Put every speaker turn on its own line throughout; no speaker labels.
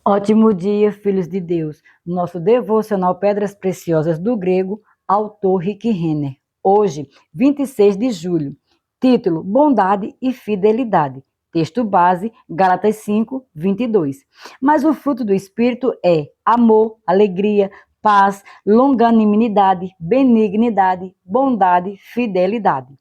Ótimo dia, filhos de Deus. Nosso devocional Pedras Preciosas do grego, autor Rick Renner. Hoje, 26 de julho. Título: Bondade e Fidelidade. Texto base, Gálatas 5, 22. Mas o fruto do Espírito é amor, alegria, paz, longanimidade, benignidade, bondade, fidelidade.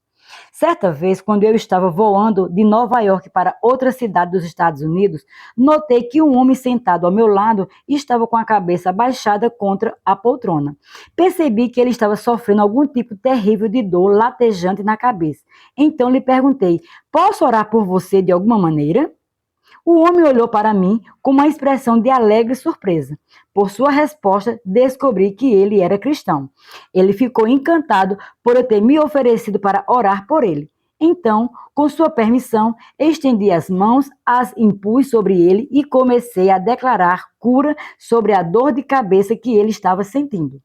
Certa vez, quando eu estava voando de Nova York para outra cidade dos Estados Unidos, notei que um homem sentado ao meu lado estava com a cabeça baixada contra a poltrona. Percebi que ele estava sofrendo algum tipo terrível de dor latejante na cabeça. Então lhe perguntei: posso orar por você de alguma maneira? O homem olhou para mim com uma expressão de alegre surpresa. Por sua resposta, descobri que ele era cristão. Ele ficou encantado por eu ter me oferecido para orar por ele. Então, com sua permissão, estendi as mãos, as impus sobre ele e comecei a declarar cura sobre a dor de cabeça que ele estava sentindo.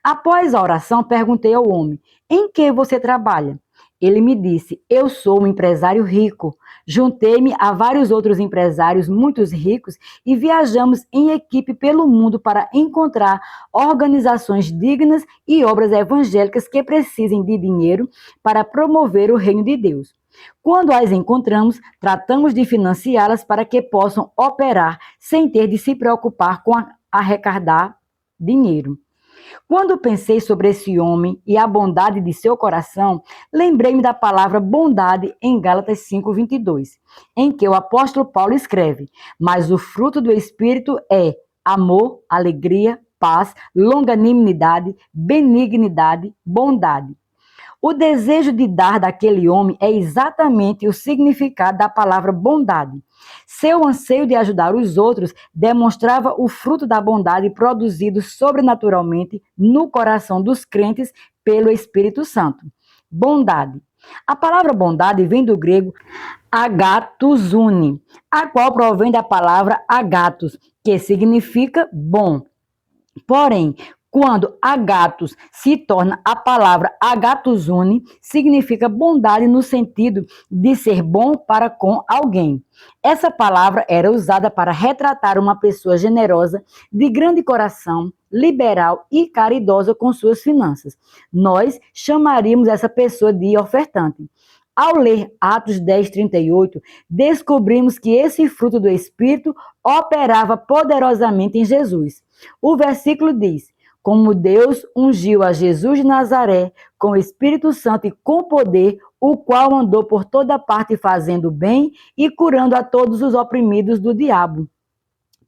Após a oração, perguntei ao homem: em que você trabalha? Ele me disse: eu sou um empresário rico. Juntei-me a vários outros empresários muito ricos e viajamos em equipe pelo mundo para encontrar organizações dignas e obras evangélicas que precisem de dinheiro para promover o reino de Deus. Quando as encontramos, tratamos de financiá-las para que possam operar sem ter de se preocupar com arrecadar dinheiro. Quando pensei sobre esse homem e a bondade de seu coração, lembrei-me da palavra bondade em Gálatas 5:22, em que o apóstolo Paulo escreve: mas o fruto do Espírito é amor, alegria, paz, longanimidade, benignidade, bondade. O desejo de dar daquele homem é exatamente o significado da palavra bondade. Seu anseio de ajudar os outros demonstrava o fruto da bondade produzido sobrenaturalmente no coração dos crentes pelo Espírito Santo. Bondade. A palavra bondade vem do grego agathosune, a qual provém da palavra agathos, que significa bom. Porém, quando agathos se torna a palavra agathosune, significa bondade no sentido de ser bom para com alguém. Essa palavra era usada para retratar uma pessoa generosa, de grande coração, liberal e caridosa com suas finanças. Nós chamaríamos essa pessoa de ofertante. Ao ler Atos 10:38, descobrimos que esse fruto do Espírito operava poderosamente em Jesus. O versículo diz: como Deus ungiu a Jesus de Nazaré com o Espírito Santo e com poder, o qual andou por toda parte fazendo bem e curando a todos os oprimidos do diabo,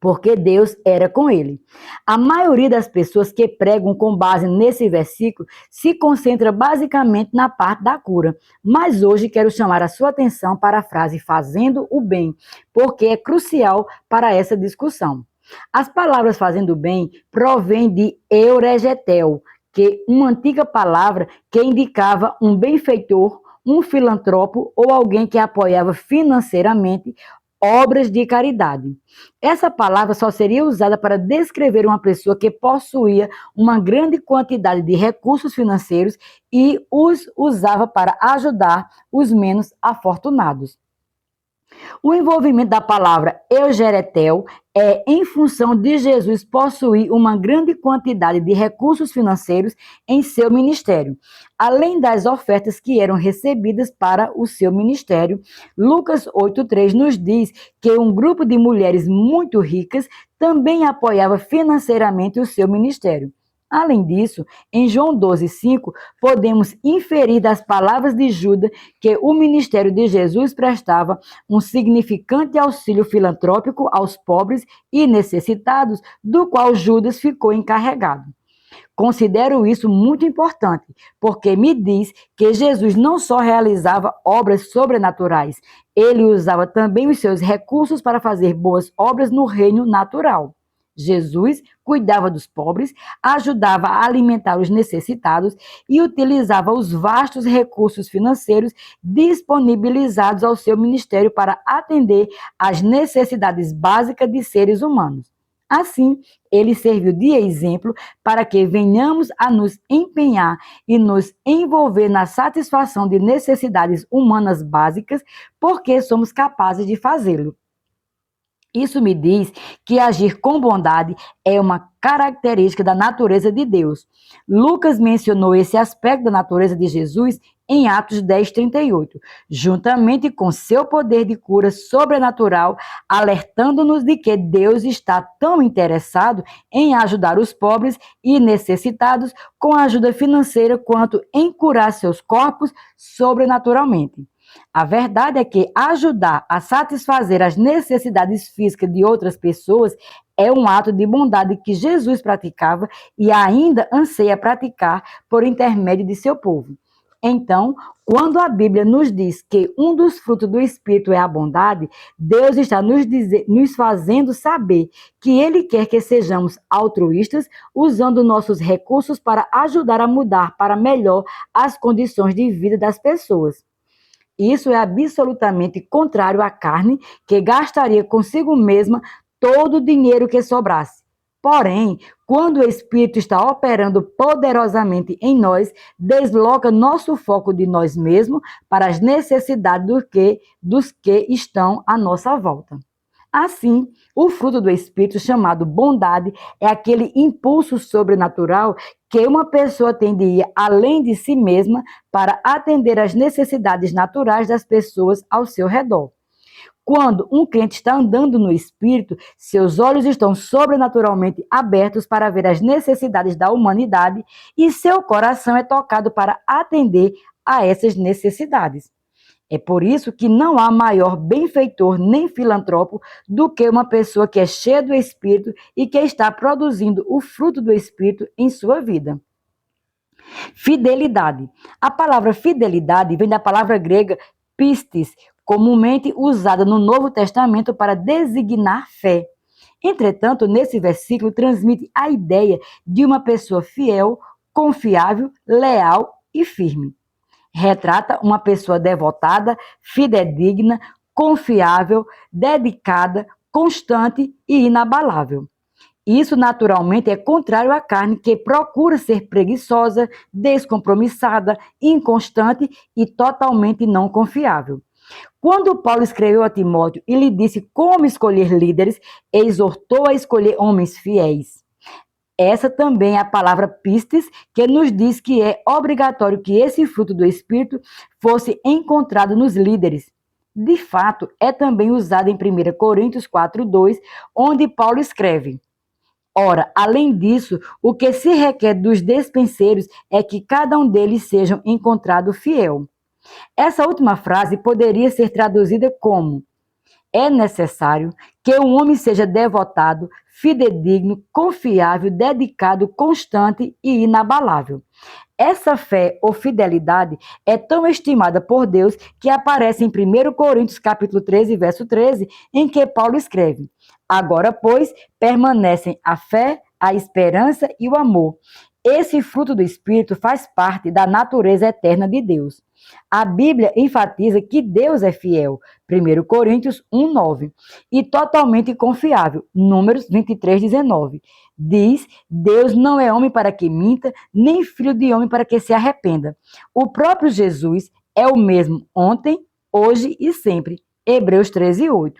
porque Deus era com ele. A maioria das pessoas que pregam com base nesse versículo se concentra basicamente na parte da cura. Mas hoje quero chamar a sua atenção para a frase fazendo o bem, porque é crucial para essa discussão. As palavras fazendo bem provêm de euregetel, que é uma antiga palavra que indicava um benfeitor, um filantropo ou alguém que apoiava financeiramente obras de caridade. Essa palavra só seria usada para descrever uma pessoa que possuía uma grande quantidade de recursos financeiros e os usava para ajudar os menos afortunados. O envolvimento da palavra eugeretel é em função de Jesus possuir uma grande quantidade de recursos financeiros em seu ministério, além das ofertas que eram recebidas para o seu ministério. Lucas 8:3 nos diz que um grupo de mulheres muito ricas também apoiava financeiramente o seu ministério. Além disso, em João 12:5, podemos inferir das palavras de Judas que o ministério de Jesus prestava um significante auxílio filantrópico aos pobres e necessitados, do qual Judas ficou encarregado. Considero isso muito importante, porque me diz que Jesus não só realizava obras sobrenaturais, ele usava também os seus recursos para fazer boas obras no reino natural. Jesus cuidava dos pobres, ajudava a alimentar os necessitados e utilizava os vastos recursos financeiros disponibilizados ao seu ministério para atender às necessidades básicas de seres humanos. Assim, ele serviu de exemplo para que venhamos a nos empenhar e nos envolver na satisfação de necessidades humanas básicas, porque somos capazes de fazê-lo. Isso me diz que agir com bondade é uma característica da natureza de Deus. Lucas mencionou esse aspecto da natureza de Jesus em Atos 10:38, juntamente com seu poder de cura sobrenatural, alertando-nos de que Deus está tão interessado em ajudar os pobres e necessitados com ajuda financeira quanto em curar seus corpos sobrenaturalmente. A verdade é que ajudar a satisfazer as necessidades físicas de outras pessoas é um ato de bondade que Jesus praticava e ainda anseia praticar por intermédio de seu povo. Então, quando a Bíblia nos diz que um dos frutos do Espírito é a bondade, Deus está nos fazendo saber que Ele quer que sejamos altruístas, usando nossos recursos para ajudar a mudar para melhor as condições de vida das pessoas. Isso é absolutamente contrário à carne, que gastaria consigo mesma todo o dinheiro que sobrasse. Porém, quando o Espírito está operando poderosamente em nós, desloca nosso foco de nós mesmos para as necessidades dos que estão à nossa volta. Assim, o fruto do Espírito, chamado bondade, é aquele impulso sobrenatural que uma pessoa tem de ir além de si mesma para atender às necessidades naturais das pessoas ao seu redor. Quando um crente está andando no Espírito, seus olhos estão sobrenaturalmente abertos para ver as necessidades da humanidade e seu coração é tocado para atender a essas necessidades. É por isso que não há maior benfeitor nem filantropo do que uma pessoa que é cheia do Espírito e que está produzindo o fruto do Espírito em sua vida. Fidelidade. A palavra fidelidade vem da palavra grega pistis, comumente usada no Novo Testamento para designar fé. Entretanto, nesse versículo transmite a ideia de uma pessoa fiel, confiável, leal e firme. Retrata uma pessoa devotada, fidedigna, confiável, dedicada, constante e inabalável. Isso, naturalmente, é contrário à carne, que procura ser preguiçosa, descompromissada, inconstante e totalmente não confiável. Quando Paulo escreveu a Timóteo e lhe disse como escolher líderes, exortou a escolher homens fiéis. Essa também é a palavra pistes, que nos diz que é obrigatório que esse fruto do Espírito fosse encontrado nos líderes. De fato, é também usado em 1 Coríntios 4:2, onde Paulo escreve: Ora, além disso, o que se requer dos despenseiros é que cada um deles seja encontrado fiel. Essa última frase poderia ser traduzida como: é necessário que um homem seja devotado, fidedigno, confiável, dedicado, constante e inabalável. Essa fé ou fidelidade é tão estimada por Deus que aparece em 1 Coríntios capítulo 13, verso 13, em que Paulo escreve: Agora, pois, permanecem a fé, a esperança e o amor. Esse fruto do Espírito faz parte da natureza eterna de Deus. A Bíblia enfatiza que Deus é fiel, 1 Coríntios 1:9, e totalmente confiável, Números 23:19. Diz: Deus não é homem para que minta, nem filho de homem para que se arrependa. O próprio Jesus é o mesmo ontem, hoje e sempre. Hebreus 13:8.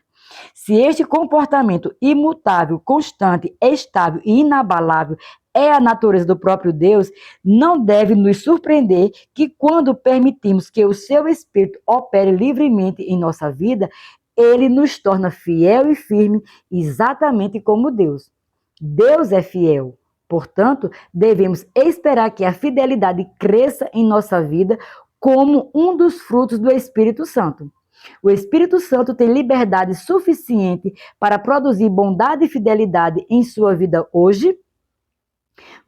Se este comportamento imutável, constante, estável e inabalável é a natureza do próprio Deus, não deve nos surpreender que, quando permitimos que o seu Espírito opere livremente em nossa vida, ele nos torna fiel e firme, exatamente como Deus. Deus é fiel. Portanto, devemos esperar que a fidelidade cresça em nossa vida como um dos frutos do Espírito Santo. O Espírito Santo tem liberdade suficiente para produzir bondade e fidelidade em sua vida hoje?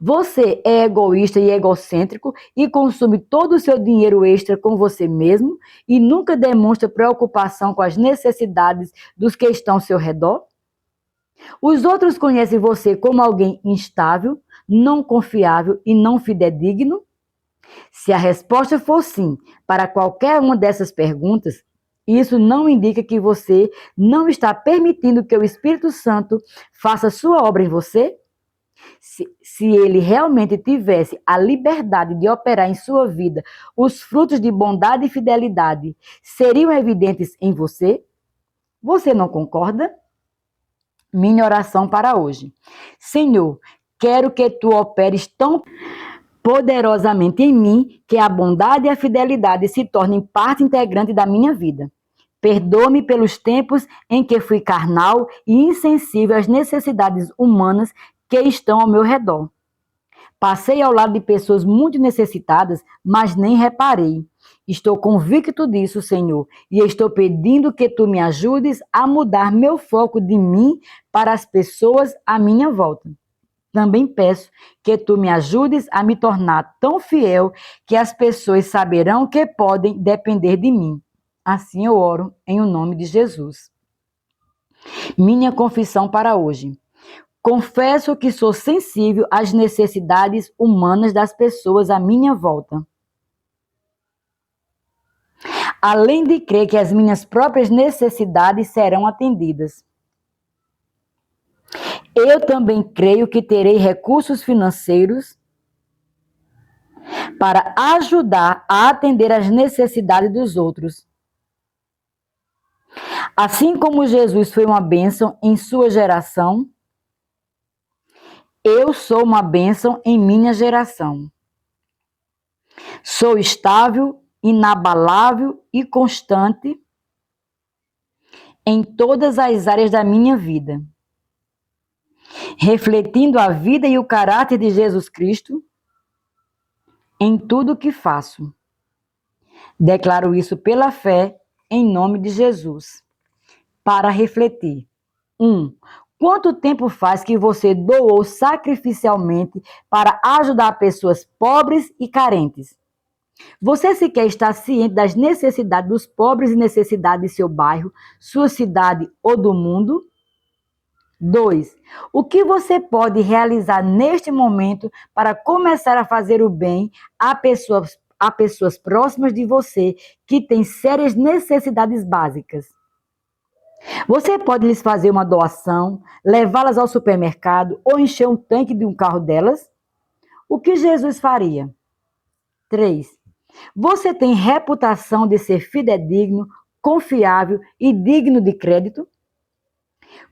Você é egoísta e egocêntrico e consome todo o seu dinheiro extra com você mesmo e nunca demonstra preocupação com as necessidades dos que estão ao seu redor? Os outros conhecem você como alguém instável, não confiável e não fidedigno? Se a resposta for sim para qualquer uma dessas perguntas, isso não indica que você não está permitindo que o Espírito Santo faça sua obra em você? Se ele realmente tivesse a liberdade de operar em sua vida, os frutos de bondade e fidelidade seriam evidentes em você? Você não concorda? Minha oração para hoje. Senhor, quero que tu operes tão poderosamente em mim que a bondade e a fidelidade se tornem parte integrante da minha vida. Perdoa-me pelos tempos em que fui carnal e insensível às necessidades humanas que estão ao meu redor. Passei ao lado de pessoas muito necessitadas, mas nem reparei. Estou convicto disso, Senhor, e estou pedindo que tu me ajudes a mudar meu foco de mim para as pessoas à minha volta. Também peço que tu me ajudes a me tornar tão fiel que as pessoas saberão que podem depender de mim. Assim eu oro em o nome de Jesus. Minha confissão para hoje. Confesso que sou sensível às necessidades humanas das pessoas à minha volta. Além de crer que as minhas próprias necessidades serão atendidas. Eu também creio que terei recursos financeiros para ajudar a atender às necessidades dos outros. Assim como Jesus foi uma bênção em sua geração, eu sou uma bênção em minha geração. Sou estável, inabalável e constante em todas as áreas da minha vida, refletindo a vida e o caráter de Jesus Cristo em tudo o que faço. Declaro isso pela fé, em nome de Jesus. Para refletir. 1. Quanto tempo faz que você doou sacrificialmente para ajudar pessoas pobres e carentes? Você sequer está ciente das necessidades dos pobres e necessidades de seu bairro, sua cidade ou do mundo? 2. O que você pode realizar neste momento para começar a fazer o bem a pessoas próximas de você que têm sérias necessidades básicas? Você pode lhes fazer uma doação, levá-las ao supermercado ou encher um tanque de um carro delas? O que Jesus faria? 3. Você tem reputação de ser fidedigno, confiável e digno de crédito?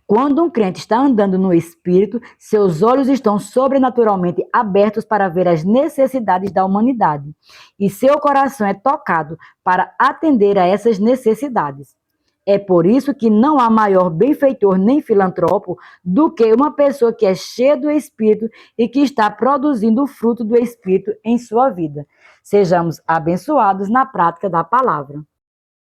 Quando um crente está andando no Espírito, seus olhos estão sobrenaturalmente abertos para ver as necessidades da humanidade, e seu coração é tocado para atender a essas necessidades. É por isso que não há maior benfeitor nem filantropo do que uma pessoa que é cheia do Espírito e que está produzindo o fruto do Espírito em sua vida. Sejamos abençoados na prática da palavra.